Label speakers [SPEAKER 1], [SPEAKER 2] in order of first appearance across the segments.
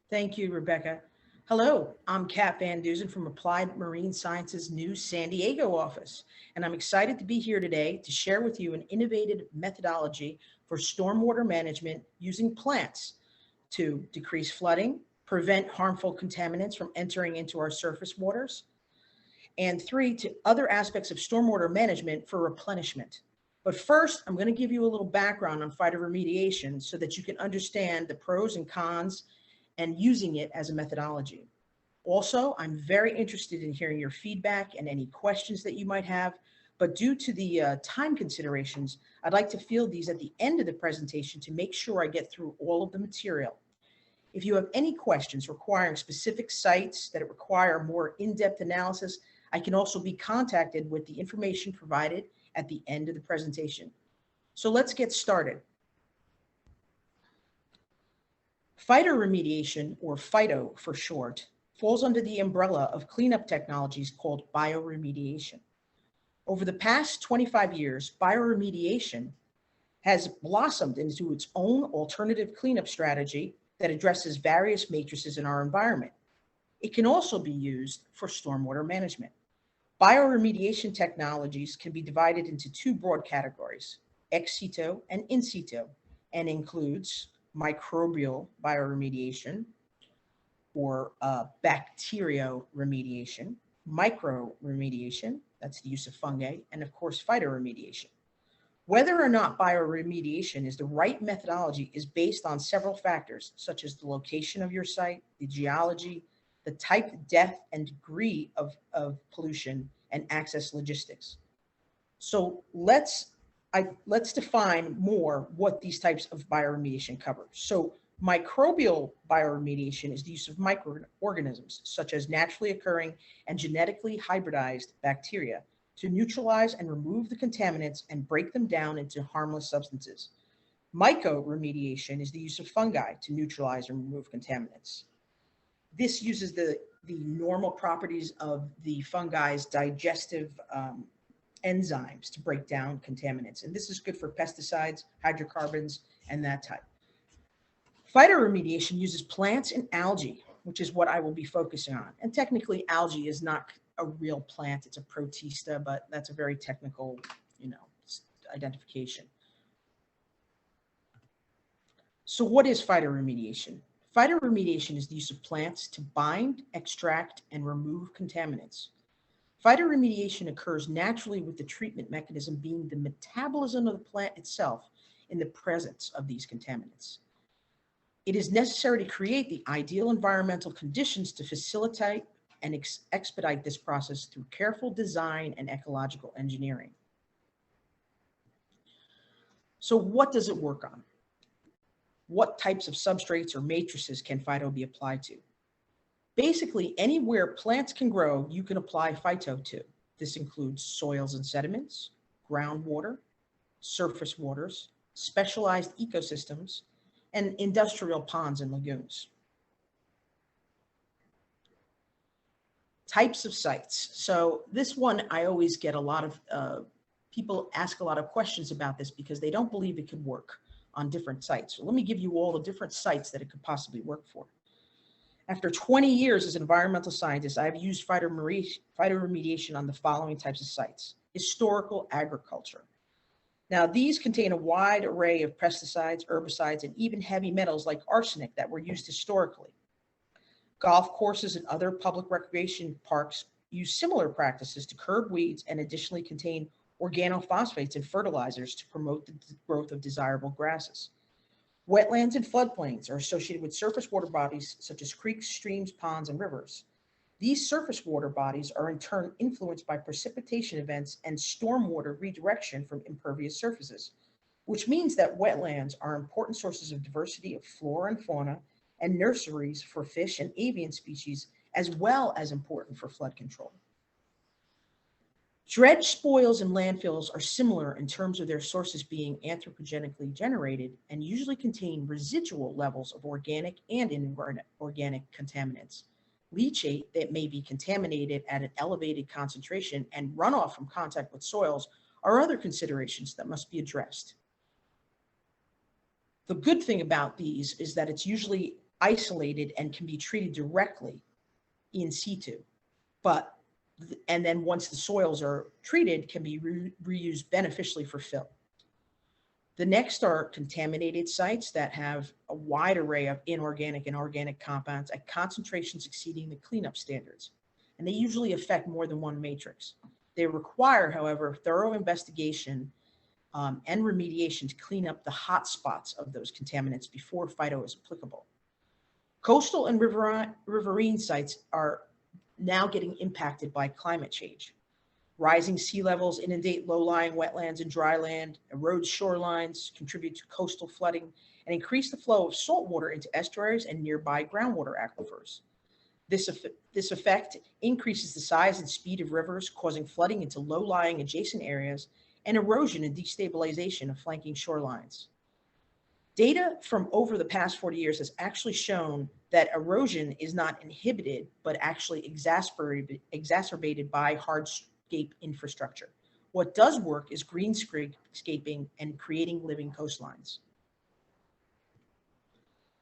[SPEAKER 1] Thank you, Rebecca. Hello, I'm Kat Van Duzen from Applied Marine Sciences' new San Diego office, and I'm excited to be here today to share with you an innovative methodology for stormwater management using plants to decrease flooding, prevent harmful contaminants from entering into our surface waters, and three, to other aspects of stormwater management for replenishment. But first, I'm going to give you a little background on phytoremediation so that you can understand the pros and cons and using it as a methodology. Also, I'm very interested in hearing your feedback and any questions that you might have, but due to the time considerations, I'd like to field these at the end of the presentation to make sure I get through all of the material. If you have any questions requiring specific sites that require more in-depth analysis, I can also be contacted with the information provided at the end of the presentation. So let's get started. Phytoremediation, or Phyto for short, falls under the umbrella of cleanup technologies called bioremediation. Over the past 25 years, bioremediation has blossomed into its own alternative cleanup strategy that addresses various matrices in our environment. It can also be used for stormwater management. Bioremediation technologies can be divided into two broad categories, ex situ and in situ, and includes microbial bioremediation or bacterioremediation, microremediation, that's the use of fungi, and of course, phytoremediation. Whether or not bioremediation is the right methodology is based on several factors, such as the location of your site, the geology, the type, depth, and degree of pollution, and access logistics. So let's define more what these types of bioremediation cover. So microbial bioremediation is the use of microorganisms, such as naturally occurring and genetically hybridized bacteria, to neutralize and remove the contaminants and break them down into harmless substances. Mycoremediation is the use of fungi to neutralize and remove contaminants. This uses the normal properties of the fungi's digestive enzymes to break down contaminants. And this is good for pesticides, hydrocarbons, and that type. Phytoremediation uses plants and algae, which is what I will be focusing on. And technically, algae is not a real plant. It's a protista, but that's a very technical, identification. So what is phytoremediation? Phytoremediation is the use of plants to bind, extract, and remove contaminants. Phytoremediation occurs naturally with the treatment mechanism being the metabolism of the plant itself in the presence of these contaminants. It is necessary to create the ideal environmental conditions to facilitate and expedite this process through careful design and ecological engineering. So what does it work on? What types of substrates or matrices can phyto be applied to? Basically, anywhere plants can grow, you can apply phyto to. This includes soils and sediments, groundwater, surface waters, specialized ecosystems, and industrial ponds and lagoons. Types of sites. So this one, I always get a lot of people ask a lot of questions about this because they don't believe it could work on different sites. So let me give you all the different sites that it could possibly work for. After 20 years as an environmental scientist, I've used phytoremediation on the following types of sites. Historical agriculture. Now, these contain a wide array of pesticides, herbicides, and even heavy metals like arsenic that were used historically. Golf courses and other public recreation parks use similar practices to curb weeds and additionally contain organophosphates and fertilizers to promote the growth of desirable grasses. Wetlands and floodplains are associated with surface water bodies such as creeks, streams, ponds, and rivers. These surface water bodies are in turn influenced by precipitation events and stormwater redirection from impervious surfaces, which means that wetlands are important sources of diversity of flora and fauna and nurseries for fish and avian species, as well as important for flood control. Dredge spoils and landfills are similar in terms of their sources being anthropogenically generated and usually contain residual levels of organic and inorganic contaminants. Leachate that may be contaminated at an elevated concentration and runoff from contact with soils are other considerations that must be addressed. The good thing about these is that it's usually isolated and can be treated directly in situ, and then once the soils are treated, can be reused beneficially for fill. The next are contaminated sites that have a wide array of inorganic and organic compounds at concentrations exceeding the cleanup standards, and they usually affect more than one matrix. They require, however, thorough investigation and remediation to clean up the hot spots of those contaminants before phyto is applicable. Coastal and riverine sites are now getting impacted by climate change. Rising sea levels inundate low-lying wetlands and dry land, erode shorelines, contribute to coastal flooding, and increase the flow of salt water into estuaries and nearby groundwater aquifers. This effect increases the size and speed of rivers, causing flooding into low-lying adjacent areas and erosion and destabilization of flanking shorelines. Data from over the past 40 years has actually shown that erosion is not inhibited, but actually exacerbated by hardscape infrastructure. What does work is greenscaping and creating living coastlines.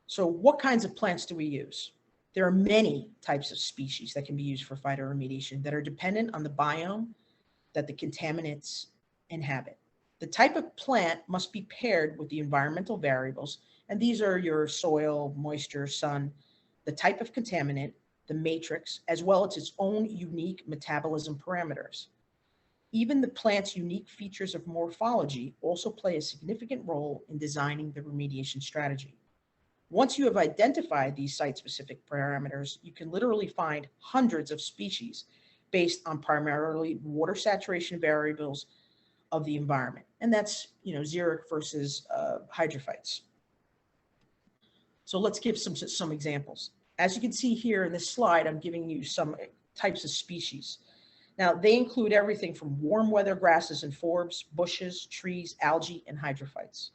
[SPEAKER 1] So what kinds of plants do we use? There are many types of species that can be used for phytoremediation that are dependent on the biome that the contaminants inhabit. The type of plant must be paired with the environmental variables, and these are your soil, moisture, sun, the type of contaminant, the matrix, as well as its own unique metabolism parameters. Even the plant's unique features of morphology also play a significant role in designing the remediation strategy. Once you have identified these site-specific parameters, you can literally find hundreds of species based on primarily water saturation variables of the environment. And that's, xeric versus hydrophytes. So let's give some examples. As you can see here in this slide, I'm giving you some types of species. Now, they include everything from warm weather grasses and forbs, bushes, trees, algae, and hydrophytes.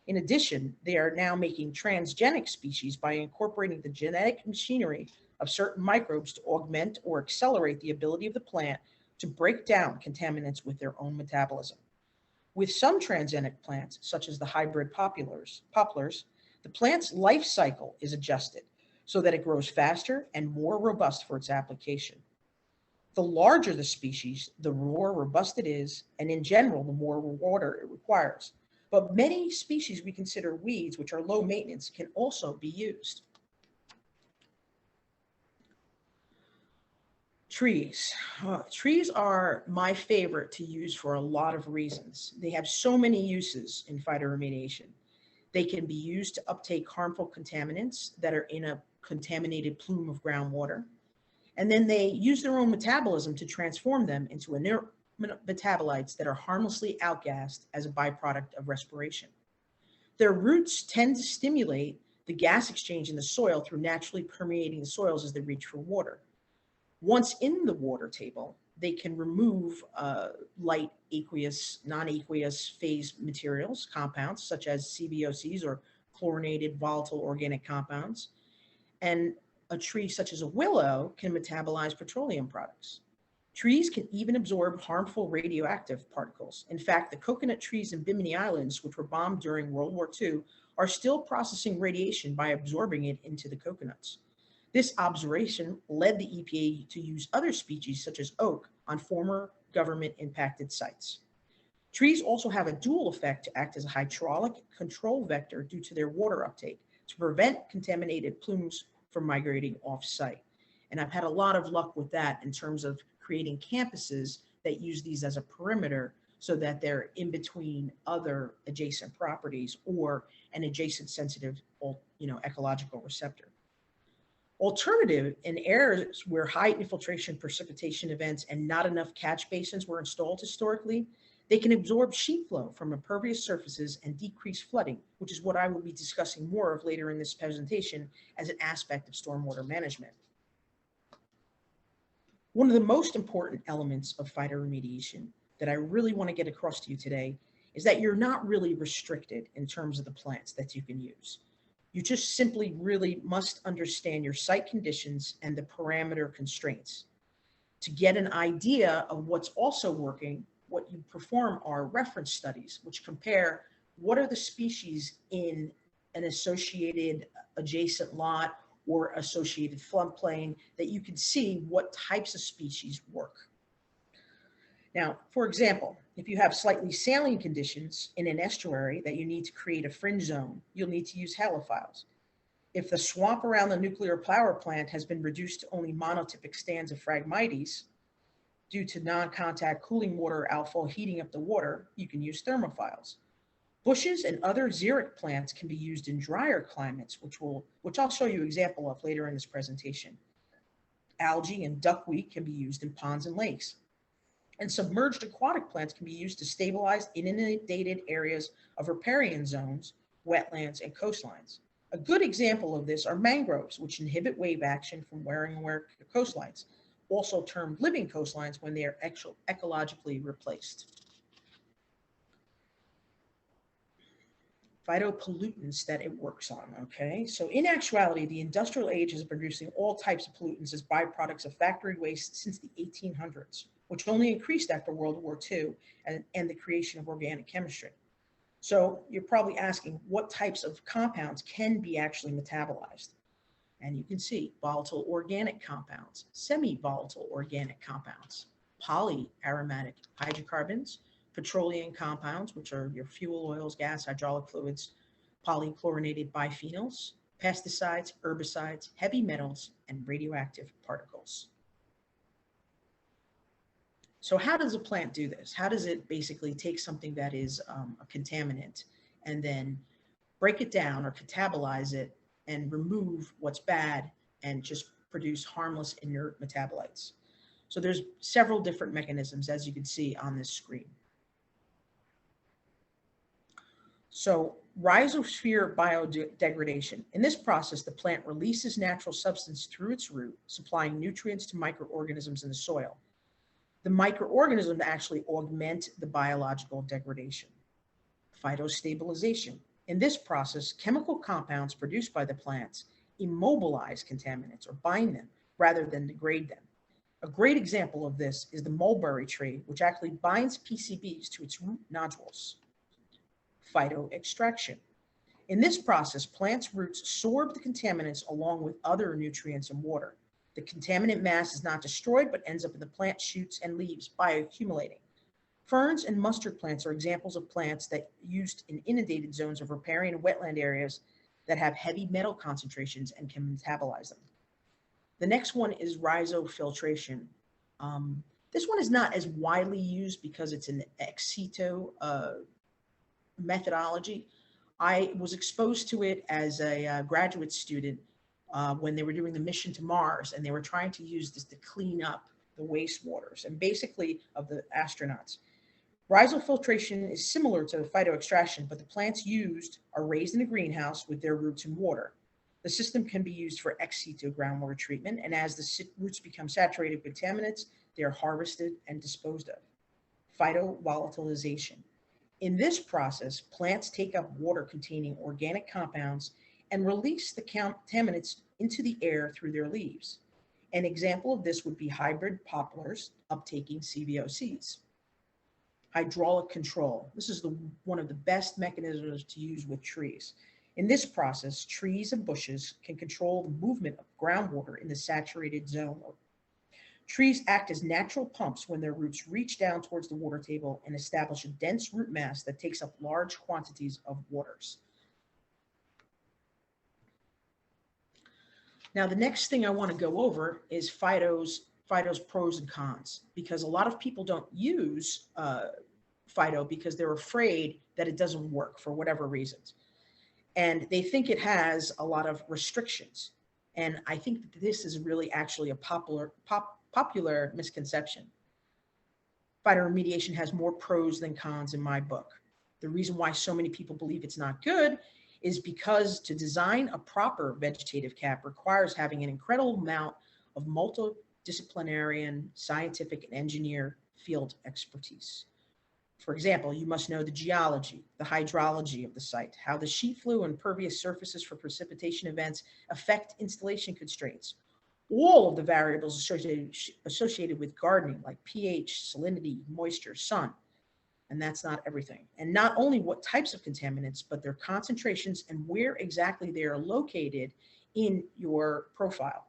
[SPEAKER 1] In addition, they are now making transgenic species by incorporating the genetic machinery of certain microbes to augment or accelerate the ability of the plant to break down contaminants with their own metabolism. With some transgenic plants, such as the hybrid poplars, the plant's life cycle is adjusted so that it grows faster and more robust for its application. The larger the species, the more robust it is, and in general, the more water it requires. But many species we consider weeds, which are low maintenance, can also be used. Trees. Trees are my favorite to use for a lot of reasons. They have so many uses in phytoremediation. They can be used to uptake harmful contaminants that are in a contaminated plume of groundwater. And then they use their own metabolism to transform them into inert metabolites that are harmlessly outgassed as a byproduct of respiration. Their roots tend to stimulate the gas exchange in the soil through naturally permeating the soils as they reach for water. Once in the water table, they can remove light aqueous, non-aqueous phase materials, compounds such as CBOCs or chlorinated volatile organic compounds. And a tree such as a willow can metabolize petroleum products. Trees can even absorb harmful radioactive particles. In fact, the coconut trees in Bimini Islands, which were bombed during World War II, are still processing radiation by absorbing it into the coconuts. This observation led the EPA to use other species such as oak on former government-impacted sites. Trees also have a dual effect to act as a hydraulic control vector due to their water uptake to prevent contaminated plumes from migrating off-site. And I've had a lot of luck with that in terms of creating campuses that use these as a perimeter so that they're in between other adjacent properties or an adjacent sensitive, ecological receptor. Alternative, in areas where high infiltration precipitation events and not enough catch basins were installed historically, they can absorb sheet flow from impervious surfaces and decrease flooding, which is what I will be discussing more of later in this presentation as an aspect of stormwater management. One of the most important elements of phytoremediation that I really want to get across to you today is that you're not really restricted in terms of the plants that you can use. You just simply really must understand your site conditions and the parameter constraints. To get an idea of what's also working, what you perform are reference studies, which compare what are the species in an associated adjacent lot or associated floodplain that you can see what types of species work. Now, for example, if you have slightly saline conditions in an estuary that you need to create a fringe zone, you'll need to use halophiles. If the swamp around the nuclear power plant has been reduced to only monotypic stands of Phragmites due to non-contact cooling water outfall heating up the water, you can use thermophiles. Bushes and other xeric plants can be used in drier climates, which I'll show you an example of later in this presentation. Algae and duckweed can be used in ponds and lakes. And submerged aquatic plants can be used to stabilize inundated areas of riparian zones, wetlands, and coastlines. A good example of this are mangroves, which inhibit wave action from wearing away coastlines, also termed living coastlines when they are ecologically replaced. Phytopollutants that it works on, okay? So in actuality, the industrial age has been producing all types of pollutants as byproducts of factory waste since the 1800s, which only increased after World War II and the creation of organic chemistry. So you're probably asking what types of compounds can be actually metabolized. And you can see volatile organic compounds, semi-volatile organic compounds, polyaromatic hydrocarbons, petroleum compounds, which are your fuel oils, gas, hydraulic fluids, polychlorinated biphenyls, pesticides, herbicides, heavy metals, and radioactive particles. So how does a plant do this? How does it basically take something that is a contaminant and then break it down or catabolize it and remove what's bad and just produce harmless inert metabolites? So there's several different mechanisms, as you can see on this screen. So rhizosphere biodegradation. In this process, the plant releases natural substance through its root, supplying nutrients to microorganisms in the soil. The microorganisms actually augment the biological degradation. Phytostabilization. In this process, chemical compounds produced by the plants immobilize contaminants or bind them rather than degrade them. A great example of this is the mulberry tree, which actually binds PCBs to its root nodules. Phytoextraction. In this process, plants' roots absorb the contaminants along with other nutrients and water. The contaminant mass is not destroyed, but ends up in the plant shoots and leaves, bioaccumulating. Ferns and mustard plants are examples of plants that used in inundated zones of riparian and wetland areas that have heavy metal concentrations and can metabolize them. The next one is rhizofiltration. This one is not as widely used because it's an ex situ methodology. I was exposed to it as a graduate student when they were doing the mission to Mars, and they were trying to use this to clean up the wastewaters and basically of the astronauts. Rhizofiltration is similar to the phytoextraction, but the plants used are raised in a greenhouse with their roots in water. The system can be used for ex situ groundwater treatment, and as the roots become saturated with contaminants, they are harvested and disposed of. Phytovolatilization. In this process, plants take up water containing organic compounds and release the contaminants into the air through their leaves. An example of this would be hybrid poplars uptaking CVOCs. Hydraulic control. This is one of the best mechanisms to use with trees. In this process, trees and bushes can control the movement of groundwater in the saturated zone. Trees act as natural pumps when their roots reach down towards the water table and establish a dense root mass that takes up large quantities of waters. Now, the next thing I want to go over is Phyto's pros and cons, because a lot of people don't use Phyto because they're afraid that it doesn't work for whatever reasons. And they think it has a lot of restrictions. And I think that this is really actually a popular misconception. Phytoremediation has more pros than cons in my book. The reason why so many people believe it's not good is because to design a proper vegetative cap requires having an incredible amount of multidisciplinary, scientific, and engineer field expertise. For example, you must know the geology, the hydrology of the site, how the sheet flow and pervious surfaces for precipitation events affect installation constraints, all of the variables associated with gardening like pH, salinity, moisture, sun. and that's not everything. And not only what types of contaminants, but their concentrations and where exactly they are located in your profile.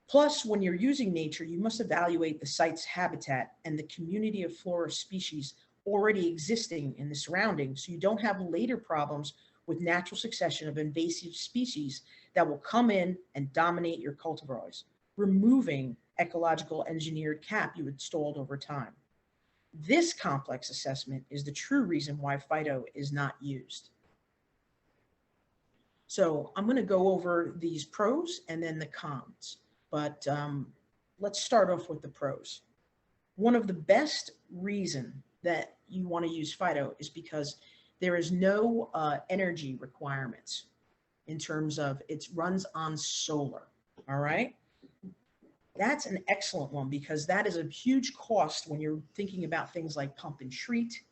[SPEAKER 1] Plus, when you're using nature, you must evaluate the site's habitat and the community of flora species already existing in the surroundings, so you don't have later problems with natural succession of invasive species that will come in and dominate your cultivars, removing ecological engineered cap you installed over time. This complex assessment is the true reason why phyto is not used. So I'm going to go over these pros and then the cons, but let's start off with the pros. One of the best reasons that you want to use phyto is because there is no energy requirements in terms of it runs on solar, all right? That's an excellent one because that is a huge cost when you're thinking about things like pump and treat.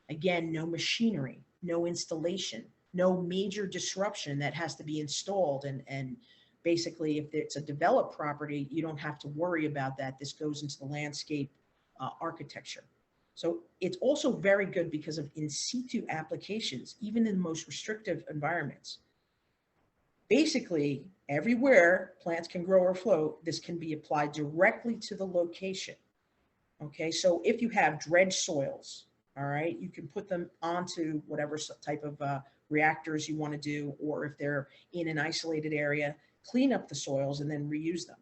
[SPEAKER 1] Again, no machinery, no installation, no major disruption that has to be installed. And basically, if it's a developed property, you don't have to worry about that. This goes into the landscape architecture. So it's also very good because of in situ applications, even in the most restrictive environments. Basically, everywhere plants can grow or float, this can be applied directly to the location. Okay, so if you have dredged soils, all right, you can put them onto whatever type of reactors you want to do, or if they're in an isolated area, clean up the soils and then reuse them.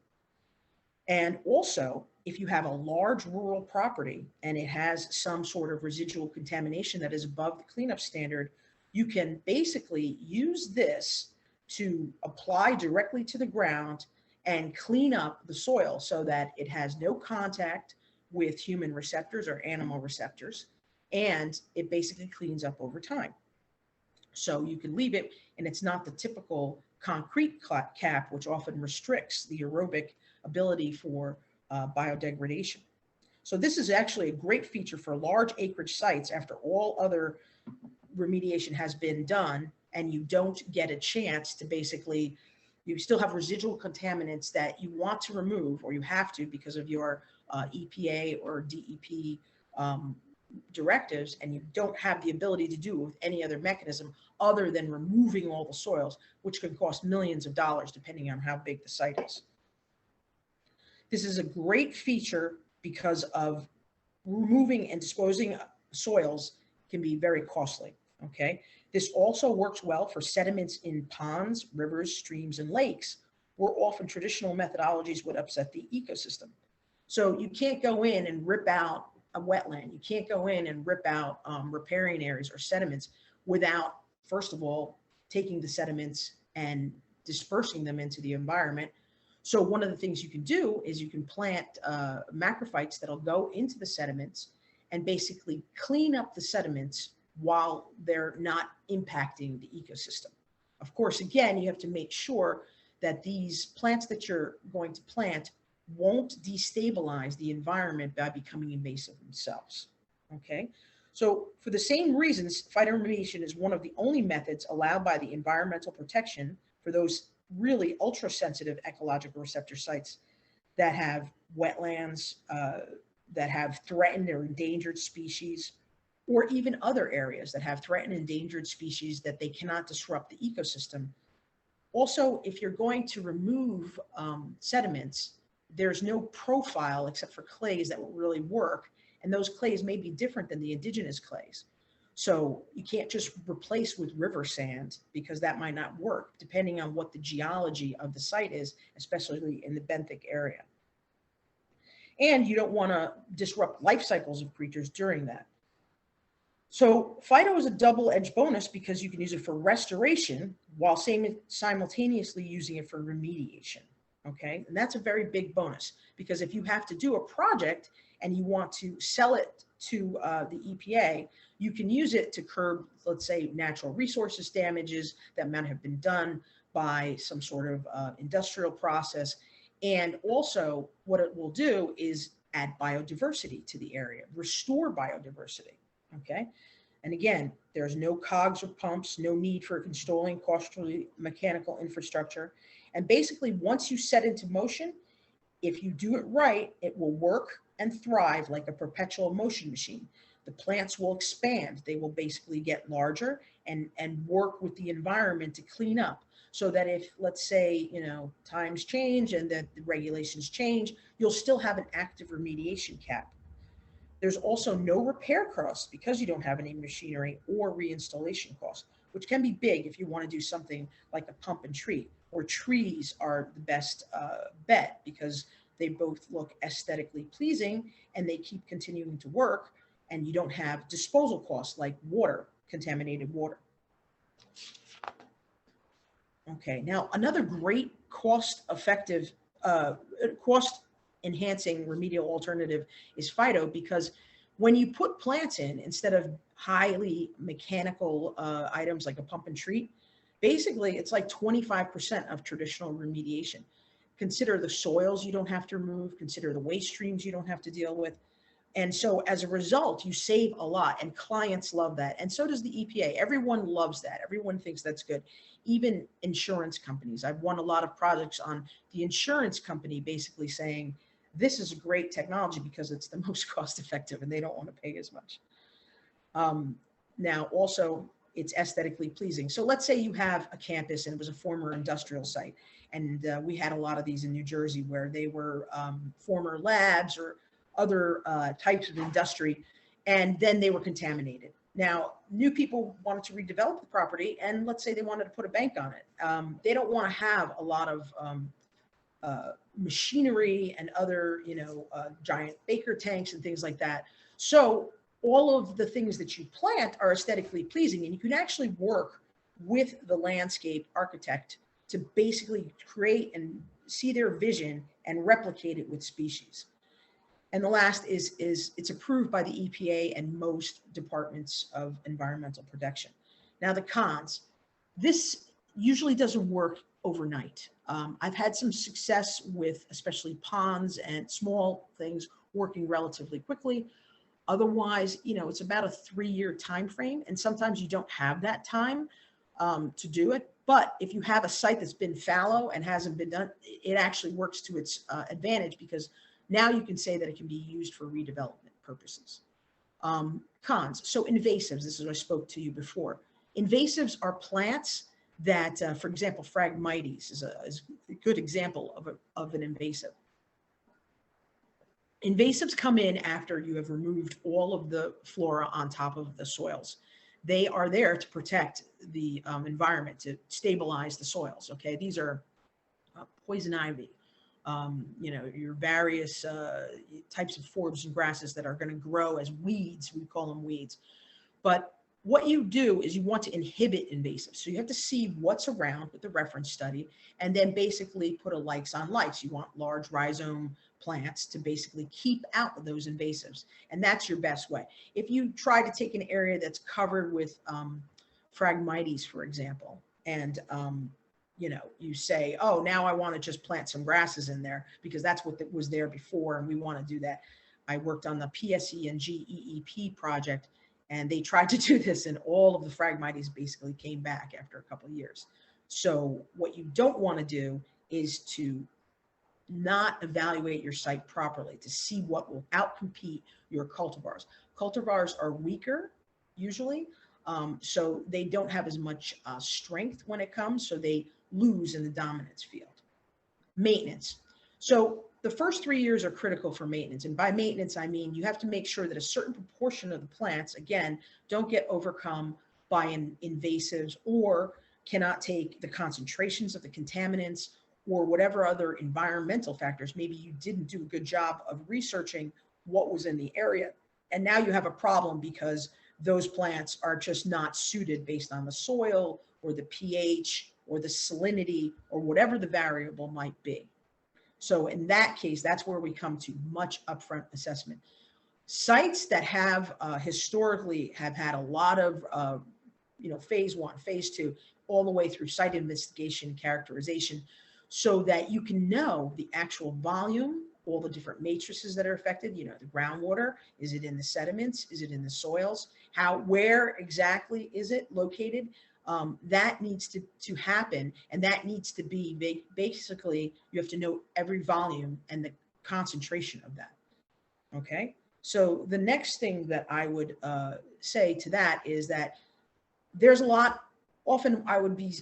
[SPEAKER 1] And also, if you have a large rural property and it has some sort of residual contamination that is above the cleanup standard, you can basically use this to apply directly to the ground and clean up the soil so that it has no contact with human receptors or animal receptors, and it basically cleans up over time. So you can leave it, and it's not the typical concrete cap, which often restricts the aerobic ability for biodegradation. So this is actually a great feature for large acreage sites after all other remediation has been done, and you don't get a chance to basically, you still have residual contaminants that you want to remove, or you have to because of your EPA or DEP directives, and you don't have the ability to do it with any other mechanism other than removing all the soils, which can cost millions of dollars depending on how big the site is. This is a great feature because of removing and disposing soils can be very costly, okay? This also works well for sediments in ponds, rivers, streams, and lakes, where often traditional methodologies would upset the ecosystem. So you can't go in and rip out a wetland. You can't go in and rip out riparian areas or sediments without, first of all, taking the sediments and dispersing them into the environment. So one of the things you can do is you can plant macrophytes that'll go into the sediments and basically clean up the sediments while they're not impacting the ecosystem. Of course, again, you have to make sure that these plants that you're going to plant won't destabilize the environment by becoming invasive themselves, okay? So for the same reasons, phytoremediation is one of the only methods allowed by the environmental protection for those really ultra-sensitive ecological receptor sites that have wetlands, that have threatened or endangered species, or even other areas that have threatened and endangered species that they cannot disrupt the ecosystem. Also, if you're going to remove sediments, there's no profile except for clays that will really work. And those clays may be different than the indigenous clays. So you can't just replace with river sand because that might not work depending on what the geology of the site is, especially in the benthic area. And you don't want to disrupt life cycles of creatures during that. So phyto is a double-edged bonus because you can use it for restoration while simultaneously using it for remediation. Okay, and that's a very big bonus because if you have to do a project and you want to sell it to the EPA, you can use it to curb, let's say, natural resources damages that might have been done by some sort of industrial process. And also what it will do is add biodiversity to the area, restore biodiversity, okay? And again, there's no cogs or pumps, no need for installing costly mechanical infrastructure. And basically, once you set into motion, if you do it right, it will work and thrive like a perpetual motion machine. The plants will expand. They will basically get larger and work with the environment to clean up. So that if, let's say, times change and that the regulations change, you'll still have an active remediation cap. There's also no repair costs because you don't have any machinery or reinstallation costs, which can be big if you want to do something like a pump and treat, or trees are the best bet because they both look aesthetically pleasing and they keep continuing to work, and you don't have disposal costs like water, contaminated water. Okay, now another great cost-effective, cost-enhancing remedial alternative is phyto, because when you put plants in instead of highly mechanical items like a pump and treat, basically it's like 25% of traditional remediation. Consider the soils you don't have to remove, consider the waste streams you don't have to deal with. And so as a result, you save a lot, and clients love that. And so does the EPA. Everyone loves that. Everyone thinks that's good. Even insurance companies. I've won a lot of projects on the insurance company basically saying, this is a great technology because it's the most cost effective and they don't want to pay as much. Now, also, it's aesthetically pleasing. So let's say you have a campus and it was a former industrial site. And we had a lot of these in New Jersey where they were former labs or other types of industry, and then they were contaminated. Now, new people wanted to redevelop the property, and let's say they wanted to put a bank on it. They don't want to have a lot of machinery and other, giant baker tanks and things like that. So all of the things that you plant are aesthetically pleasing, and you can actually work with the landscape architect to basically create and see their vision and replicate it with species. And the last is it's approved by the EPA and most departments of environmental protection. Now, the cons, this usually doesn't work overnight. I've had some success with especially ponds and small things working relatively quickly. Otherwise, it's about a 3-year time frame, and sometimes you don't have that time to do it. But if you have a site that's been fallow and hasn't been done, it actually works to its advantage, because now you can say that it can be used for redevelopment purposes. Cons, so invasives, this is what I spoke to you before. Invasives are plants that, for example, Phragmites is a good example of an invasive. Invasives come in after you have removed all of the flora on top of the soils. They are there to protect the environment, to stabilize the soils, okay? These are poison ivy, your various types of forbs and grasses that are going to grow as weeds. We call them weeds. But what you do is you want to inhibit invasives. So you have to see what's around with the reference study, and then basically put a likes on likes. You want large rhizome plants to basically keep out those invasives. And that's your best way. If you try to take an area that's covered with Phragmites, for example, and you say, oh, now I want to just plant some grasses in there because that's what was there before, and we want to do that. I worked on the PSE and GEEP project, and they tried to do this, and all of the Phragmites basically came back after a couple of years. So what you don't want to do is to not evaluate your site properly to see what will outcompete your cultivars. Cultivars are weaker usually, so they don't have as much strength when it comes, so they lose in the dominance field. Maintenance. So the first 3 years are critical for maintenance. And by maintenance, I mean you have to make sure that a certain proportion of the plants, again, don't get overcome by invasives or cannot take the concentrations of the contaminants or whatever other environmental factors. Maybe you didn't do a good job of researching what was in the area. And now you have a problem because those plants are just not suited based on the soil or the pH or the salinity or whatever the variable might be. So in that case, that's where we come to much upfront assessment. Sites that have historically have had a lot of, phase 1, phase 2, all the way through site investigation, characterization, so that you can know the actual volume, all the different matrices that are affected, the groundwater, is it in the sediments, is it in the soils, where exactly is it located? That needs to happen, and that needs to be basically, you have to know every volume and the concentration of that. Okay, So the next thing that I would say to that is that there's a lot. Often I would be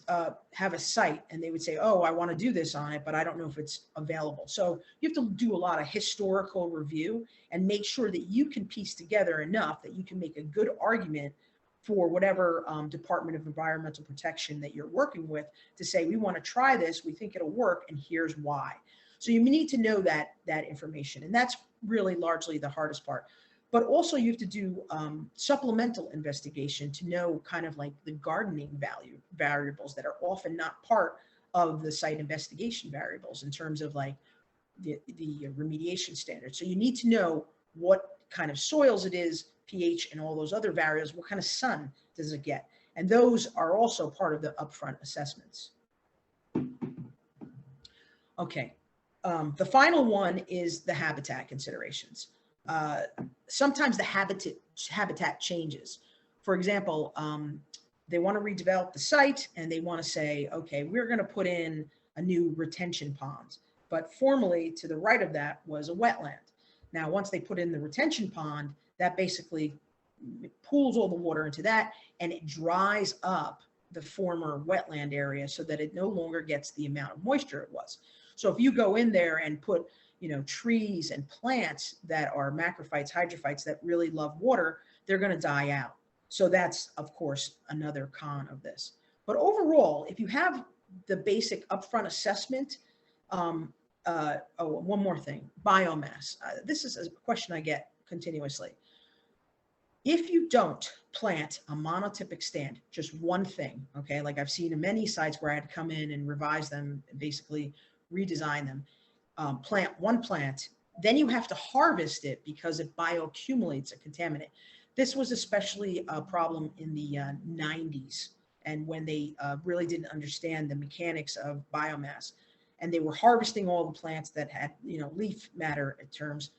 [SPEAKER 1] have a site and they would say, oh, I want to do this on it, but I don't know if it's available. So you have to do a lot of historical review and make sure that you can piece together enough that you can make a good argument for whatever Department of Environmental Protection that you're working with to say, we want to try this, we think it'll work, and here's why. So you need to know that information, and that's really largely the hardest part. But also you have to do supplemental investigation to know kind of like the gardening variables that are often not part of the site investigation variables in terms of like the remediation standards. So you need to know what kind of soils it is, pH, and all those other variables. What kind of sun does it get? And those are also part of the upfront assessments. Okay, the final one is the habitat considerations. Sometimes the habitat changes. For example, they want to redevelop the site and they want to say, okay, we're going to put in a new retention pond. But formerly to the right of that was a wetland. Now, once they put in the retention pond, that basically pools all the water into that and it dries up the former wetland area so that it no longer gets the amount of moisture it was. So if you go in there and put, you know, trees and plants that are macrophytes, hydrophytes that really love water, they're going to die out. So that's, of course, another con of this. But overall, if you have the basic upfront assessment, one more thing, biomass. This is a question I get continuously. If you don't plant a monotypic stand, just one thing, okay, like I've seen in many sites where I had to come in and revise them, basically redesign them, plant one plant, then you have to harvest it because it bioaccumulates a contaminant. This was especially a problem in the 90s and when they really didn't understand the mechanics of biomass. And they were harvesting all the plants that had, you know, leaf matter in terms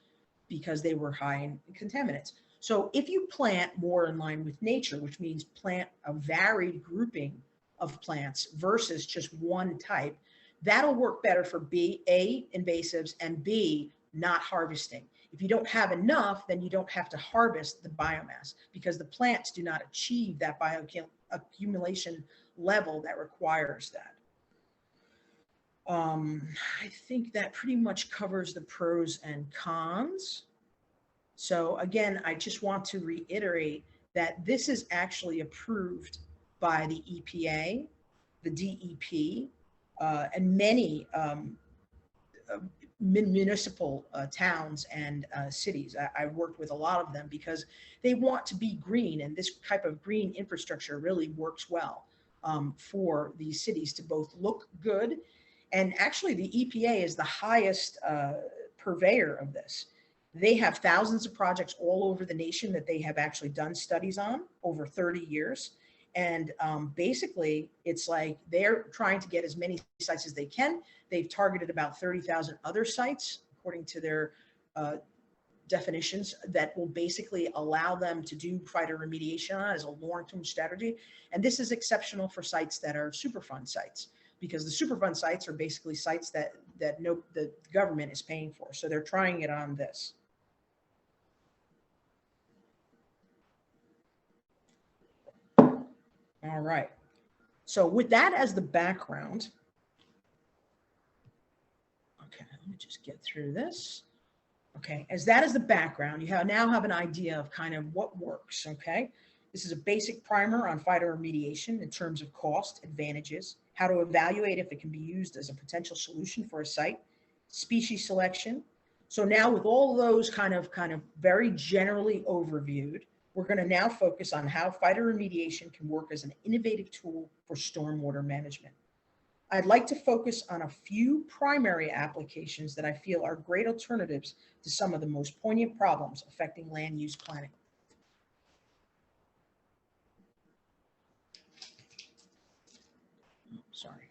[SPEAKER 1] because they were high in contaminants. So if you plant more in line with nature, which means plant a varied grouping of plants versus just one type, that'll work better for A, invasives, and B, not harvesting. If you don't have enough, then you don't have to harvest the biomass because the plants do not achieve that bioaccumulation level that requires that. I think that pretty much covers the pros and cons. So again, I just want to reiterate that this is actually approved by the EPA, the DEP, and many municipal towns and cities. I worked with a lot of them because they want to be green, and this type of green infrastructure really works well for these cities to both look good. And actually the EPA is the highest purveyor of this. They have thousands of projects all over the nation that they have actually done studies on over 30 years. And basically, it's like they're trying to get as many sites as they can. They've targeted about 30,000 other sites, according to their definitions, that will basically allow them to do phytoremediation as a long-term strategy. And this is exceptional for sites that are Superfund sites, because the Superfund sites are basically sites that the government is paying for. So they're trying it on this. All right. So with that as the background, okay, let me just get through this. Okay, as that is the background, you now have an idea of kind of what works, okay? This is a basic primer on phytoremediation in terms of cost, advantages, how to evaluate if it can be used as a potential solution for a site, species selection. So now with all those kind of very generally overviewed, we're going to now focus on how phytoremediation can work as an innovative tool for stormwater management. I'd like to focus on a few primary applications that I feel are great alternatives to some of the most poignant problems affecting land use planning. Sorry.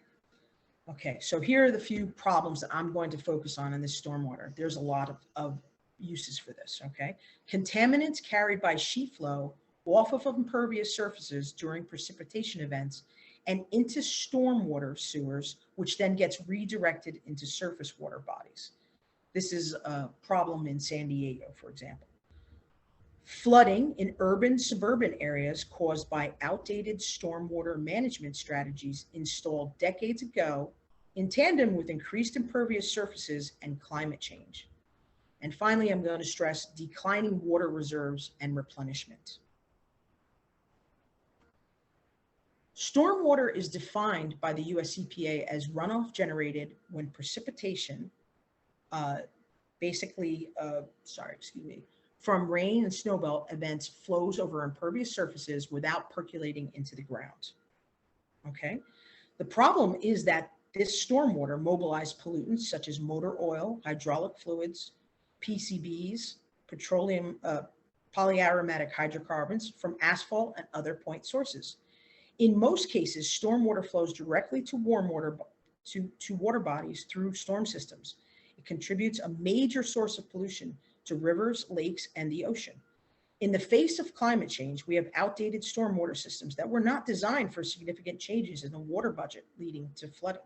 [SPEAKER 1] Okay, so here are the few problems that I'm going to focus on in this stormwater. There's a lot of uses for this, okay? Contaminants carried by sheet flow off of impervious surfaces during precipitation events and into stormwater sewers, which then gets redirected into surface water bodies. This is a problem in San Diego, for example. Flooding in urban suburban areas caused by outdated stormwater management strategies installed decades ago in tandem with increased impervious surfaces and climate change. And finally, I'm going to stress declining water reserves and replenishment. Stormwater is defined by the US EPA as runoff generated when precipitation, from rain and snowmelt events flows over impervious surfaces without percolating into the ground. Okay. The problem is that this stormwater mobilized pollutants such as motor oil, hydraulic fluids, PCBs, petroleum, polyaromatic hydrocarbons from asphalt and other point sources. In most cases, stormwater flows directly to water bodies through storm systems. It contributes a major source of pollution to rivers, lakes, and the ocean. In the face of climate change, we have outdated stormwater systems that were not designed for significant changes in the water budget, leading to flooding.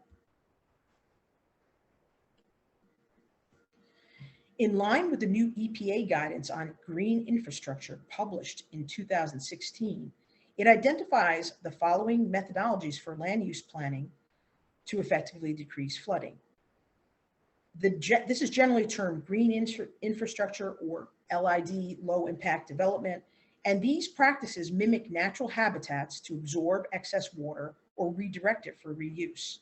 [SPEAKER 1] In line with the new EPA guidance on green infrastructure published in 2016, it identifies the following methodologies for land use planning to effectively decrease flooding. This is generally termed green infrastructure or LID, low impact development, and these practices mimic natural habitats to absorb excess water or redirect it for reuse.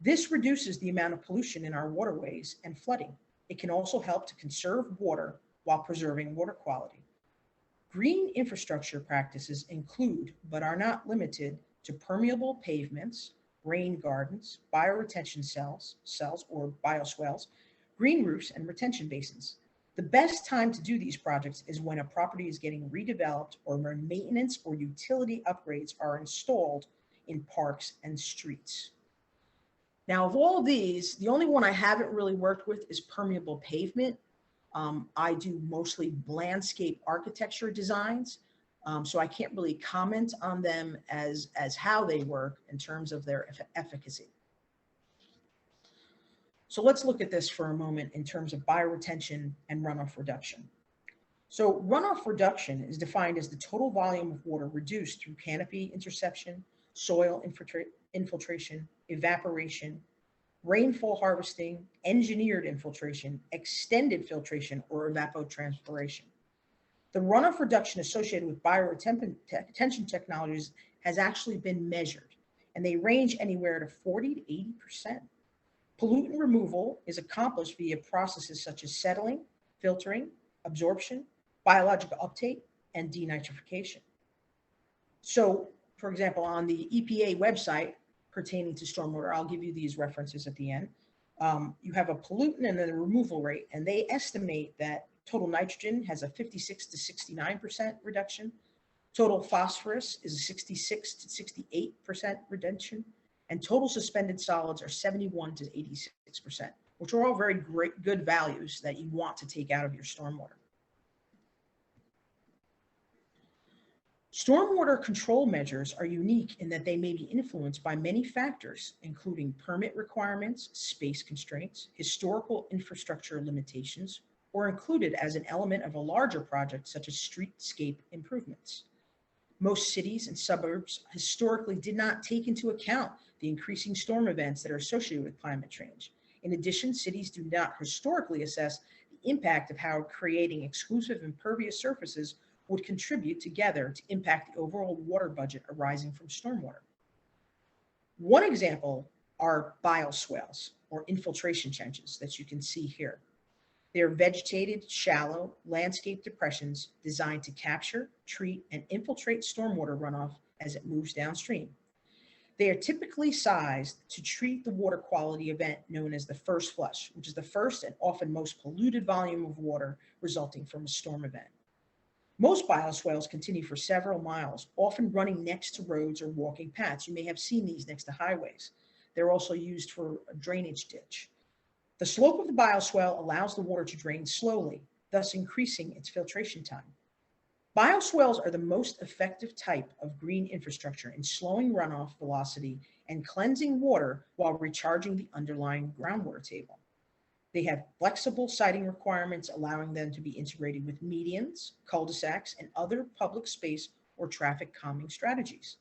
[SPEAKER 1] This reduces the amount of pollution in our waterways and flooding. It can also help to conserve water while preserving water quality. Green infrastructure practices include, but are not limited to, permeable pavements, rain gardens, bioretention cells or bioswales, green roofs, and retention basins. The best time to do these projects is when a property is getting redeveloped or when maintenance or utility upgrades are installed in parks and streets. Now, of all of these, the only one I haven't really worked with is permeable pavement. I do mostly landscape architecture designs, so I can't really comment on them as how they work in terms of their efficacy. So let's look at this for a moment in terms of bioretention and runoff reduction. So runoff reduction is defined as the total volume of water reduced through canopy interception, soil infiltration, evaporation, rainfall harvesting, engineered infiltration, extended filtration, or evapotranspiration. The runoff reduction associated with bioretention technologies has actually been measured, and they range anywhere to 40 to 80%. Pollutant removal is accomplished via processes such as settling, filtering, absorption, biological uptake, and denitrification. So, for example, on the EPA website pertaining to stormwater, I'll give you these references at the end. You have a pollutant and then a removal rate, and they estimate that total nitrogen has a 56 to 69% reduction. Total phosphorus is a 66 to 68% reduction, and total suspended solids are 71 to 86%, which are all very good values that you want to take out of your stormwater. Stormwater control measures are unique in that they may be influenced by many factors, including permit requirements, space constraints, historical infrastructure limitations, or included as an element of a larger project such as streetscape improvements. Most cities and suburbs historically did not take into account the increasing storm events that are associated with climate change. In addition, cities do not historically assess the impact of how creating exclusive impervious surfaces would contribute together to impact the overall water budget arising from stormwater. One example are bioswales, or infiltration trenches, that you can see here. They are vegetated, shallow, landscape depressions designed to capture, treat, and infiltrate stormwater runoff as it moves downstream. They are typically sized to treat the water quality event known as the first flush, which is the first and often most polluted volume of water resulting from a storm event. Most bioswales continue for several miles, often running next to roads or walking paths. You may have seen these next to highways. They're also used for a drainage ditch. The slope of the bioswale allows the water to drain slowly, thus increasing its filtration time. Bioswales are the most effective type of green infrastructure in slowing runoff velocity and cleansing water while recharging the underlying groundwater table. They have flexible siting requirements, allowing them to be integrated with medians, cul-de-sacs, and other public space or traffic calming strategies.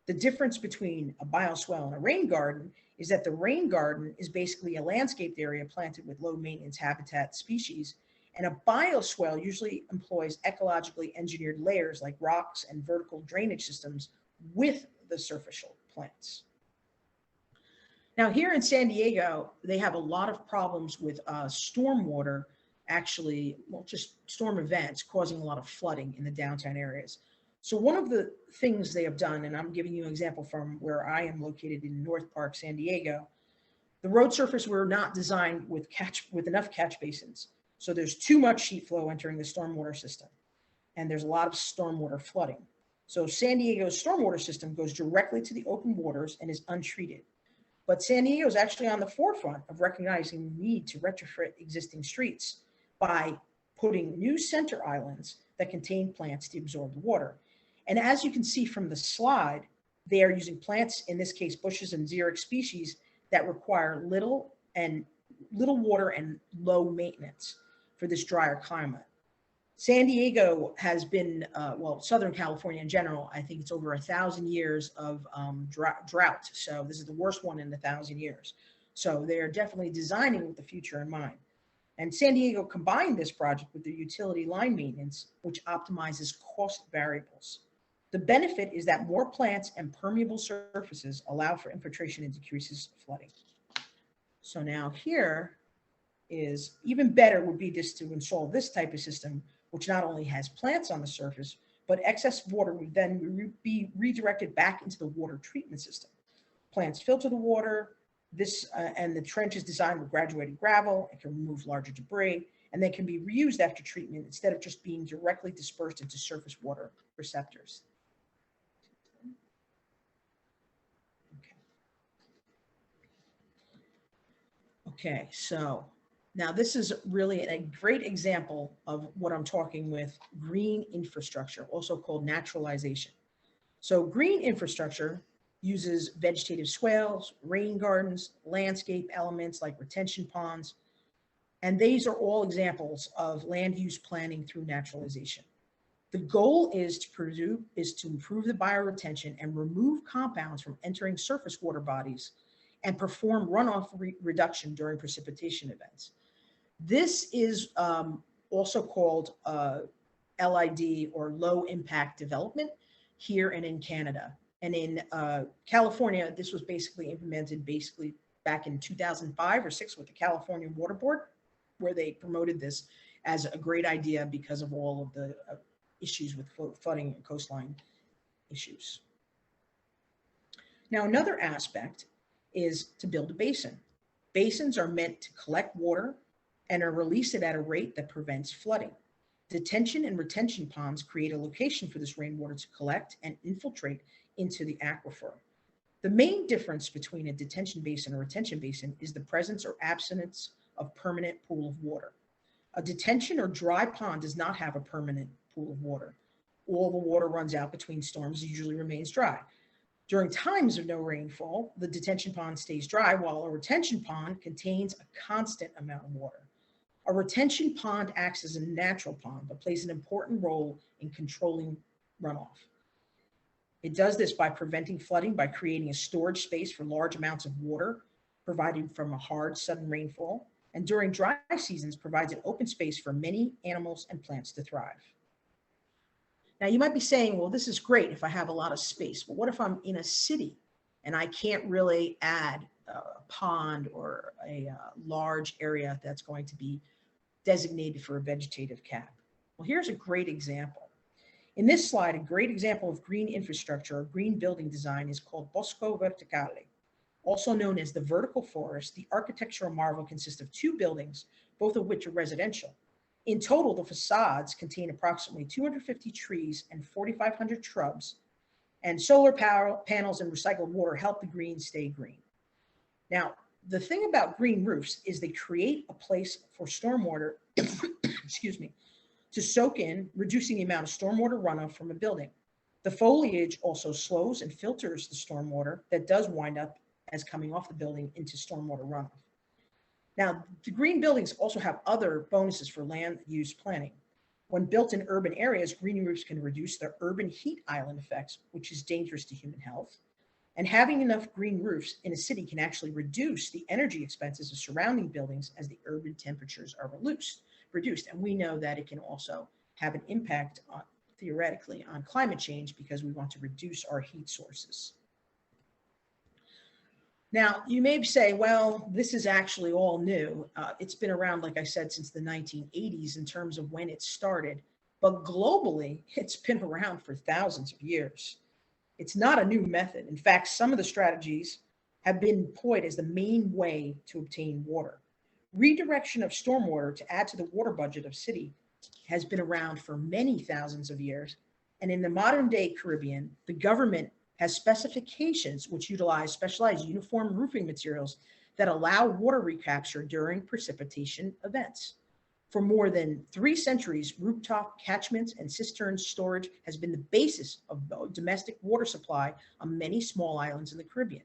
[SPEAKER 1] The difference between a bioswale and a rain garden is that the rain garden is basically a landscaped area planted with low maintenance habitat species, and a bioswale usually employs ecologically engineered layers like rocks and vertical drainage systems with the superficial plants. Now here in San Diego, they have a lot of problems with stormwater, actually, well, just storm events causing a lot of flooding in the downtown areas. So one of the things they have done, and I'm giving you an example from where I am located in North Park, San Diego, the road surface were not designed with enough catch basins. So there's too much sheet flow entering the stormwater system, and there's a lot of stormwater flooding. So San Diego's stormwater system goes directly to the open waters and is untreated. But San Diego is actually on the forefront of recognizing the need to retrofit existing streets by putting new center islands that contain plants to absorb the water. And as you can see from the slide, they are using plants, in this case, bushes and xeric species that require little water and low maintenance for this drier climate. San Diego has been, well, Southern California in general, I think it's over 1,000 years of drought. So this is the worst one in 1,000 years. So they're definitely designing with the future in mind. And San Diego combined this project with the utility line maintenance, which optimizes cost variables. The benefit is that more plants and permeable surfaces allow for infiltration and decreases flooding. So now here is even better would be just to install this type of system, which not only has plants on the surface, but excess water would then be redirected back into the water treatment system. Plants filter the water, and the trench is designed with graduated gravel. It can remove larger debris, and they can be reused after treatment instead of just being directly dispersed into surface water receptors. Okay, so now this is really a great example of what I'm talking with green infrastructure, also called naturalization. So green infrastructure uses vegetative swales, rain gardens, landscape elements like retention ponds, and these are all examples of land use planning through naturalization. The goal is to improve the bioretention and remove compounds from entering surface water bodies and perform runoff reduction during precipitation events. This is also called LID, or low impact development, here and in Canada. And in California, this was basically implemented back in 2005 or 6 with the California Water Board, where they promoted this as a great idea because of all of the issues with flooding and coastline issues. Now, another aspect is to build a basin. Basins are meant to collect water and are released at a rate that prevents flooding. Detention and retention ponds create a location for this rainwater to collect and infiltrate into the aquifer. The main difference between a detention basin or retention basin is the presence or absence of permanent pool of water. A detention or dry pond does not have a permanent pool of water. All the water runs out between storms and usually remains dry. During times of no rainfall, the detention pond stays dry, while a retention pond contains a constant amount of water. A retention pond acts as a natural pond, but plays an important role in controlling runoff. It does this by preventing flooding by creating a storage space for large amounts of water provided from a hard, sudden rainfall, and during dry seasons provides an open space for many animals and plants to thrive. Now, you might be saying, well, this is great if I have a lot of space, but what if I'm in a city and I can't really add a pond or a large area that's going to be designated for a vegetative cap? Well, here's a great example. In this slide, a great example of green infrastructure or green building design is called Bosco Verticale. Also known as the vertical forest, the architectural marvel consists of 2 buildings, both of which are residential. In total, the facades contain approximately 250 trees and 4,500 shrubs, and solar power panels and recycled water help the green stay green. Now, the thing about green roofs is they create a place for stormwater, excuse me, to soak in, reducing the amount of stormwater runoff from a building. The foliage also slows and filters the stormwater that does wind up as coming off the building into stormwater runoff. Now, the green buildings also have other bonuses for land use planning. When built in urban areas, green roofs can reduce the urban heat island effects, which is dangerous to human health. And having enough green roofs in a city can actually reduce the energy expenses of surrounding buildings as the urban temperatures are reduced. And we know that it can also have an impact on, theoretically, on climate change because we want to reduce our heat sources. Now, you may say, well, this is actually all new. It's been around, like I said, since the 1980s in terms of when it started. But globally, it's been around for thousands of years. It's not a new method. In fact, some of the strategies have been employed as the main way to obtain water. Redirection of stormwater to add to the water budget of city has been around for many thousands of years. And in the modern day Caribbean, the government has specifications which utilize specialized uniform roofing materials that allow water recapture during precipitation events. For more than 3 centuries, rooftop catchments and cistern storage has been the basis of domestic water supply on many small islands in the Caribbean.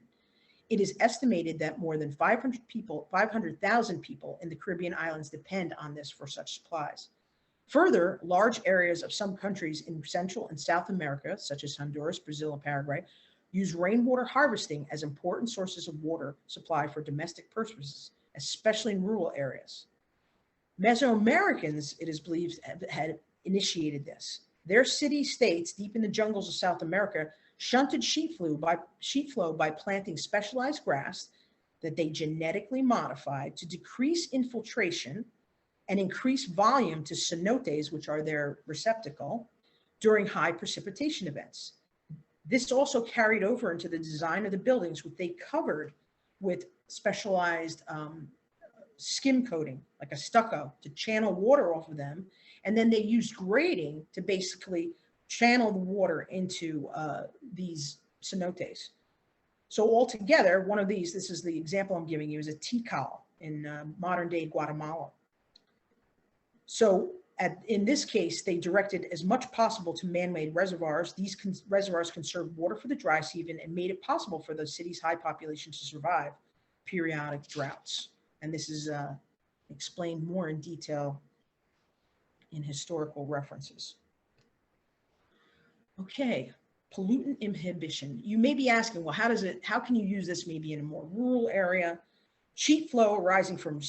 [SPEAKER 1] It is estimated that more than 500,000 people in the Caribbean islands depend on this for such supplies. Further, large areas of some countries in Central and South America, such as Honduras, Brazil, and Paraguay, use rainwater harvesting as important sources of water supply for domestic purposes, especially in rural areas. Mesoamericans, it is believed, had initiated this. Their city-states deep in the jungles of South America shunted sheet flow by planting specialized grass that they genetically modified to decrease infiltration and increase volume to cenotes, which are their receptacle, during high precipitation events. This also carried over into the design of the buildings, which they covered with specialized skim coating, like a stucco, to channel water off of them. And then they used grading to basically channel the water into these cenotes. So altogether, one of these, this is the example I'm giving you, is a Tikal in modern day Guatemala. So in this case, they directed as much possible to man-made reservoirs. These reservoirs conserved water for the dry season and made it possible for the city's high population to survive periodic droughts. And this is explained more in detail in historical references. Okay, pollutant inhibition. You may be asking, well, how can you use this maybe in a more rural area? Sheet flow arising from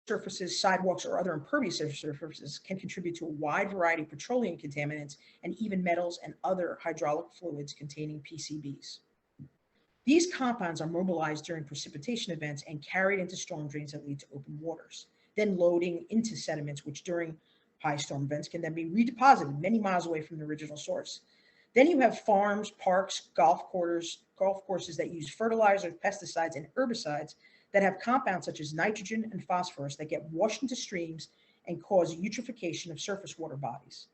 [SPEAKER 1] surfaces, sidewalks, or other impervious surfaces can contribute to a wide variety of petroleum contaminants and even metals and other hydraulic fluids containing PCBs. These compounds are mobilized during precipitation events and carried into storm drains that lead to open waters, then loading into sediments, which during high storm events can then be redeposited many miles away from the original source. Then you have farms, parks, golf courses that use fertilizers, pesticides, and herbicides that have compounds such as nitrogen and phosphorus that get washed into streams and cause eutrophication of surface water bodies.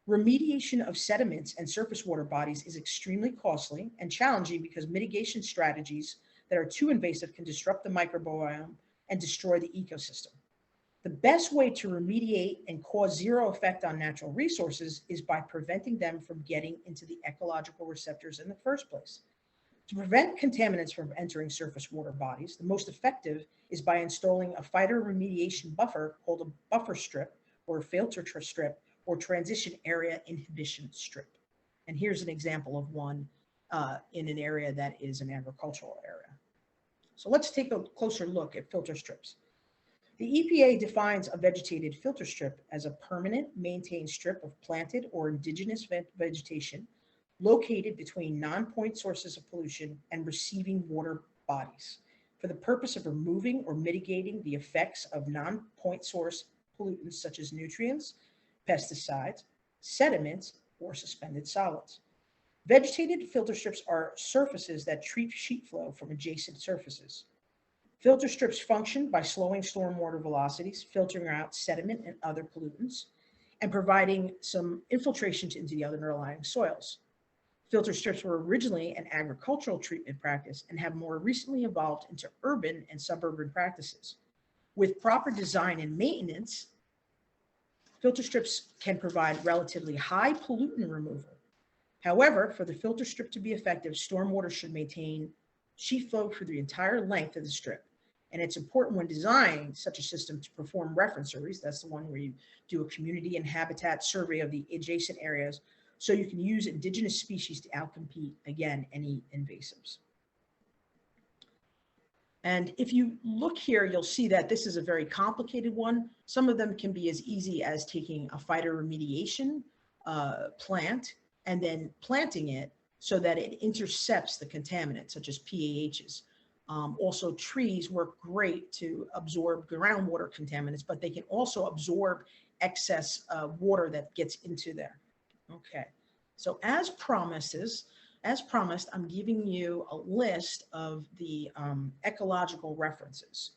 [SPEAKER 1] Remediation of sediments and surface water bodies is extremely costly and challenging because mitigation strategies that are too invasive can disrupt the microbiome and destroy the ecosystem. The best way to remediate and cause zero effect on natural resources is by preventing them from getting into the ecological receptors in the first place. To prevent contaminants from entering surface water bodies, the most effective is by installing a phytoremediation buffer called a buffer strip or a filter strip or transition area inhibition strip. And here's an example of one in an area that is an agricultural area. So let's take a closer look at filter strips. The EPA defines a vegetated filter strip as a permanent, maintained strip of planted or indigenous vegetation located between non-point sources of pollution and receiving water bodies for the purpose of removing or mitigating the effects of non-point source pollutants such as nutrients, pesticides, sediments, or suspended solids. Vegetated filter strips are surfaces that treat sheet flow from adjacent surfaces. Filter strips function by slowing stormwater velocities, filtering out sediment and other pollutants, and providing some infiltration into the underlying soils. Filter strips were originally an agricultural treatment practice and have more recently evolved into urban and suburban practices. With proper design and maintenance, filter strips can provide relatively high pollutant removal. However, for the filter strip to be effective, stormwater should maintain sheet flow for the entire length of the strip. And it's important when designing such a system to perform reference surveys. That's the one where you do a community and habitat survey of the adjacent areas, so you can use indigenous species to outcompete, again, any invasives. And if you look here, you'll see that this is a very complicated one. Some of them can be as easy as taking a phytoremediation plant and then planting it so that it intercepts the contaminants, such as PAHs. Also, trees work great to absorb groundwater contaminants, but they can also absorb excess water that gets into there. Okay, so as promised, I'm giving you a list of the ecological references.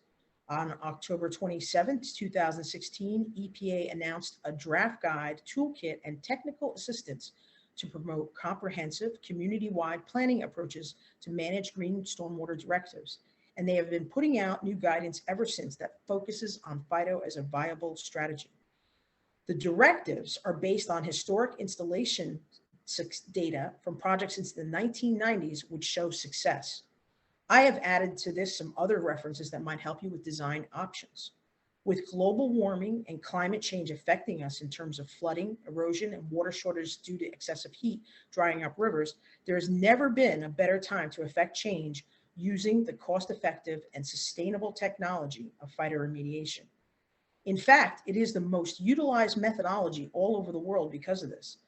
[SPEAKER 1] On October 27th, 2016, EPA announced a draft guide, toolkit, and technical assistance to promote comprehensive, community-wide planning approaches to manage green stormwater directives. And they have been putting out new guidance ever since that focuses on phyto as a viable strategy. The directives are based on historic installation data from projects since the 1990s, which show success. I have added to this some other references that might help you with design options. With global warming and climate change affecting us in terms of flooding, erosion, and water shortages due to excessive heat drying up rivers, there has never been a better time to effect change using the cost-effective and sustainable technology of phytoremediation. In fact, it is the most utilized methodology all over the world because of this.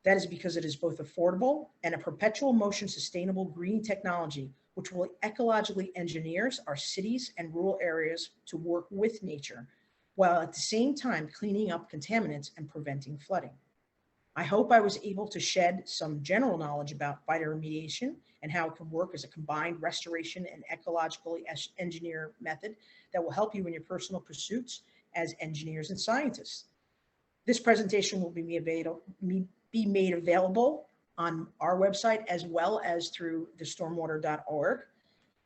[SPEAKER 1] That is because it is both affordable and a perpetual motion sustainable green technology, which will ecologically engineer our cities and rural areas to work with nature, while at the same time cleaning up contaminants and preventing flooding. I hope I was able to shed some general knowledge about phytoremediation and how it can work as a combined restoration and ecologically engineer method that will help you in your personal pursuits as engineers and scientists. This presentation will be made available on our website as well as through the stormwater.org,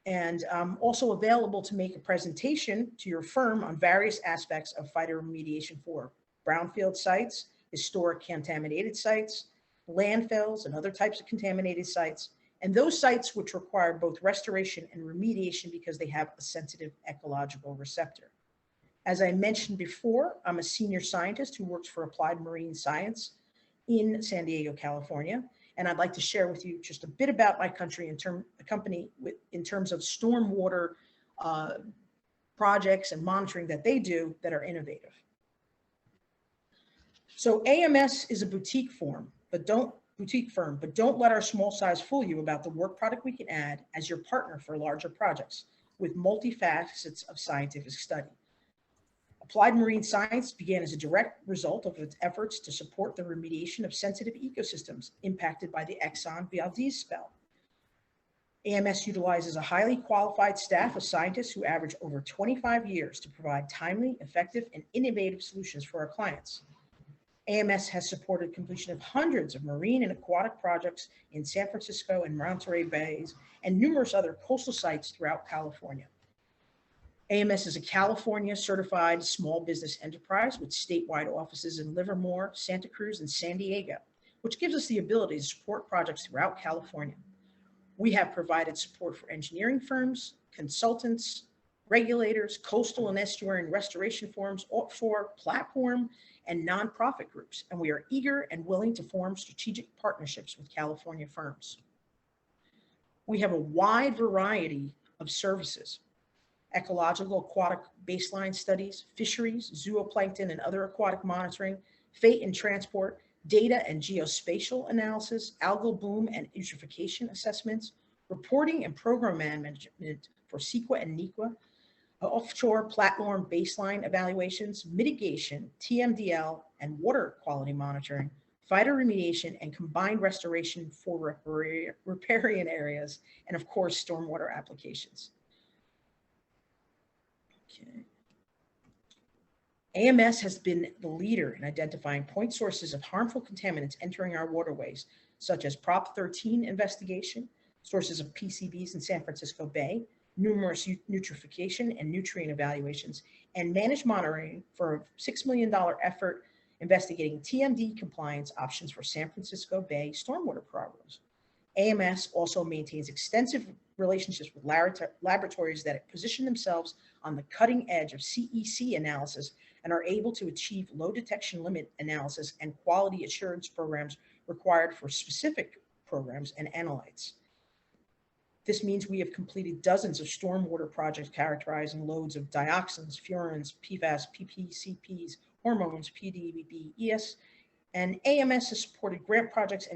[SPEAKER 1] and also available to make a presentation to your firm on various aspects of phytoremediation for brownfield sites, historic contaminated sites, landfills and other types of contaminated sites, and those sites which require both restoration and remediation because they have a sensitive ecological receptor. As I mentioned before, I'm a senior scientist who works for Applied Marine Science in San Diego, California, and I'd like to share with you just a bit about my company in terms of stormwater projects and monitoring that they do that are innovative. So AMS is a boutique firm, but don't let our small size fool you about the work product we can add as your partner for larger projects with multifacets of scientific study. Applied Marine Science began as a direct result of its efforts to support the remediation of sensitive ecosystems impacted by the Exxon Valdez spill. AMS utilizes a highly qualified staff of scientists who average over 25 years to provide timely, effective, and innovative solutions for our clients. AMS has supported completion of hundreds of marine and aquatic projects in San Francisco and Monterey Bays and numerous other coastal sites throughout California. AMS is a California certified small business enterprise with statewide offices in Livermore, Santa Cruz, and San Diego, which gives us the ability to support projects throughout California. We have provided support for engineering firms, consultants, regulators, coastal and estuarine restoration firms, offshore, platform, and nonprofit groups, and we are eager and willing to form strategic partnerships with California firms. We have a wide variety of services: ecological aquatic baseline studies, fisheries, zooplankton and other aquatic monitoring, fate and transport, data and geospatial analysis, algal bloom and eutrophication assessments, reporting and program management for CEQA and NEQA, offshore platform baseline evaluations, mitigation, TMDL, and water quality monitoring, phytoremediation, and combined restoration for riparian areas, and of course, stormwater applications. Okay. AMS has been the leader in identifying point sources of harmful contaminants entering our waterways, such as Prop 13 investigation, sources of PCBs in San Francisco Bay, numerous eutrophication and nutrient evaluations, and managed monitoring for a $6 million effort investigating TMD compliance options for San Francisco Bay stormwater programs. AMS also maintains extensive relationships with laboratories that position themselves on the cutting edge of CEC analysis and are able to achieve low detection limit analysis and quality assurance programs required for specific programs and analytes. This means we have completed dozens of stormwater projects characterizing loads of dioxins, furans, PFAS, PPCPs, hormones, PDB, ES, and AMS has supported grant projects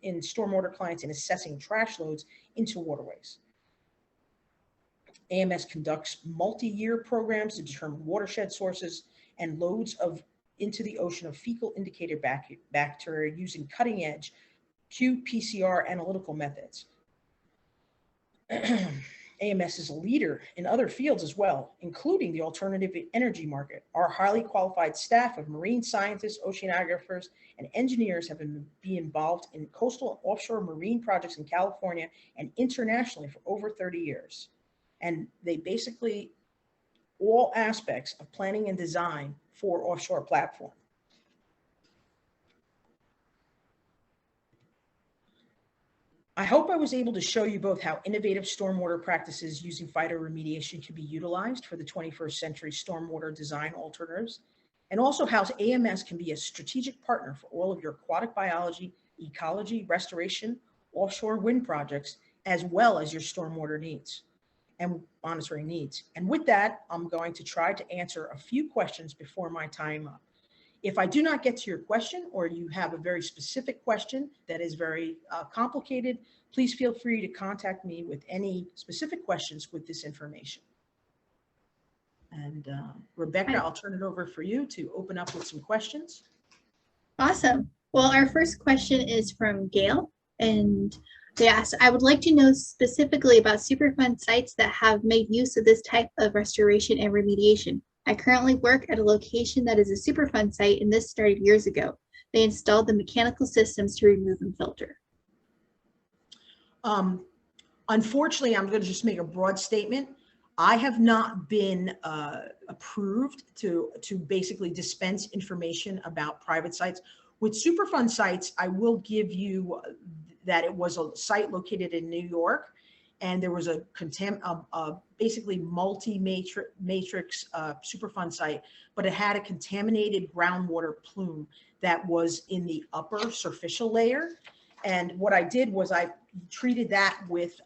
[SPEAKER 1] in stormwater clients in assessing trash loads into waterways. AMS conducts multi-year programs to determine watershed sources and loads into the ocean of fecal indicator bacteria using cutting-edge qPCR analytical methods. AMS is a leader in other fields as well, including the alternative energy market. Our highly qualified staff of marine scientists, oceanographers, and engineers have been involved in coastal offshore marine projects in California and internationally for over 30 years. And they basically all aspects of planning and design for offshore platform. I hope I was able to show you both how innovative stormwater practices using phytoremediation can be utilized for the 21st century stormwater design alternatives, and also how AMS can be a strategic partner for all of your aquatic biology, ecology, restoration, offshore wind projects, as well as your stormwater needs and monitoring needs. And with that, I'm going to try to answer a few questions before my time up. If I do not get to your question, or you have a very specific question that is very complicated, please feel free to contact me with any specific questions with this information. And Rebecca, I'll turn it over for you to open up with some questions.
[SPEAKER 2] Awesome. Well, our first question is from Gail, and they asked, I would like to know specifically about Superfund sites that have made use of this type of restoration and remediation. I currently work at a location that is a Superfund site, and this started years ago. They installed the mechanical systems to remove and filter.
[SPEAKER 1] Unfortunately, I'm going to just make a broad statement. I have not been approved to basically dispense information about private sites. With Superfund sites, I will give you that it was a site located in New York, and there was a basically multi-matrix Superfund site, but it had a contaminated groundwater plume that was in the upper superficial layer. And what I did was I treated that with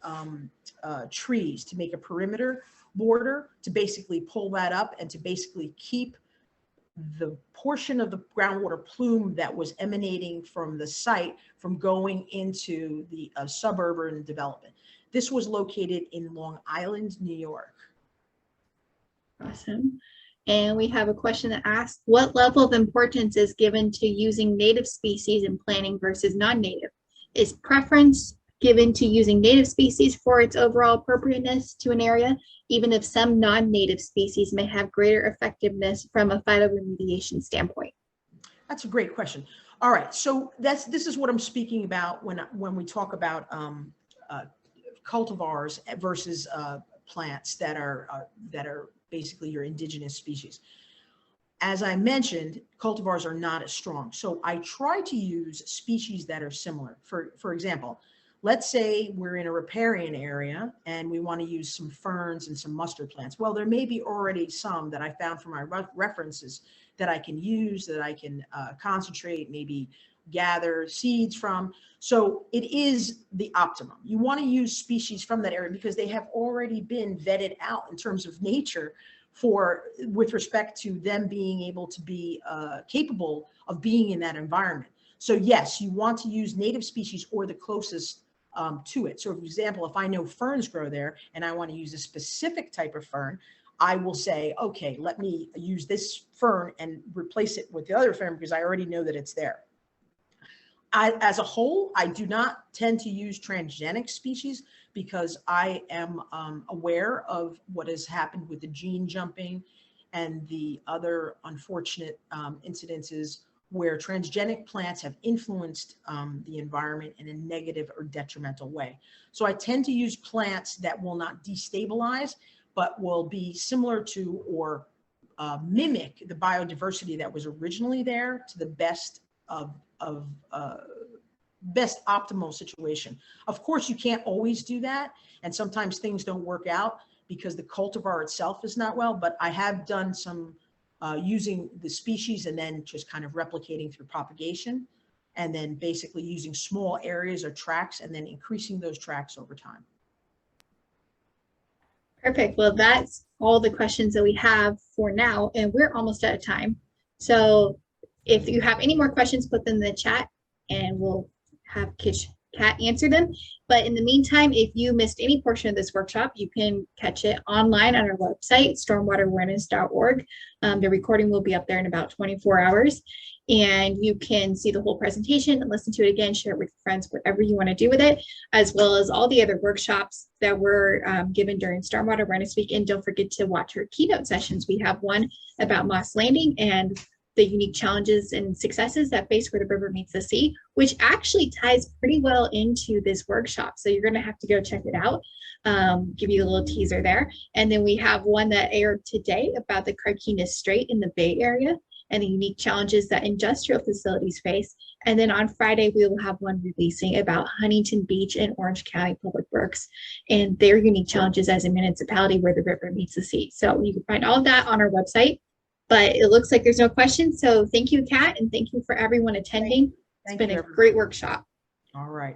[SPEAKER 1] trees to make a perimeter border to basically pull that up and to basically keep the portion of the groundwater plume that was emanating from the site from going into the suburban development. This was located in Long Island, New York.
[SPEAKER 2] Awesome. And we have a question that asks, what level of importance is given to using native species in planning versus non-native? Is preference given to using native species for its overall appropriateness to an area, even if some non-native species may have greater effectiveness from a phytoremediation standpoint?
[SPEAKER 1] That's a great question. All right, so this is what I'm speaking about when we talk about cultivars versus plants that are basically your indigenous species. As I mentioned, cultivars are not as strong. So I try to use species that are similar. For example, let's say we're in a riparian area and we want to use some ferns and some mustard plants. Well, there may be already some that I found from my references that I can use, that I can concentrate, maybe gather seeds from. So it is the optimum. You want to use species from that area because they have already been vetted out in terms of nature with respect to them being able to be capable of being in that environment. So yes, you want to use native species or the closest to it. So for example, if I know ferns grow there and I want to use a specific type of fern, I will say, okay, let me use this fern and replace it with the other fern because I already know that it's there. As a whole, I do not tend to use transgenic species because I am aware of what has happened with the gene jumping and the other unfortunate incidences where transgenic plants have influenced the environment in a negative or detrimental way. So I tend to use plants that will not destabilize, but will be similar to or mimic the biodiversity that was originally there to the best of best optimal situation. Of course, you can't always do that. And sometimes things don't work out because the cultivar itself is not well, but I have done some using the species and then just kind of replicating through propagation, and then basically using small areas or tracts and then increasing those tracts over time.
[SPEAKER 2] Perfect. Well, that's all the questions that we have for now, and we're almost out of time. So if you have any more questions, put them in the chat and we'll have Kat answer them. But in the meantime, if you missed any portion of this workshop, you can catch it online on our website, stormwaterawareness.org. The recording will be up there in about 24 hours. And you can see the whole presentation and listen to it again, share it with your friends, whatever you want to do with it, as well as all the other workshops that were given during Stormwater Awareness Week. And don't forget to watch our keynote sessions. We have one about Moss Landing and the unique challenges and successes that face where the river meets the sea, which actually ties pretty well into this workshop. So you're going to have to go check it out. Give you a little teaser there. And then we have one that aired today about the Carquinez Strait in the Bay Area and the unique challenges that industrial facilities face. And then on Friday, we will have one releasing about Huntington Beach and Orange County Public Works and their unique challenges as a municipality where the river meets the sea. So you can find all of that on our website. But it looks like there's no questions. So thank you, Kat, and thank you for everyone attending. It's been a great workshop.
[SPEAKER 1] All right.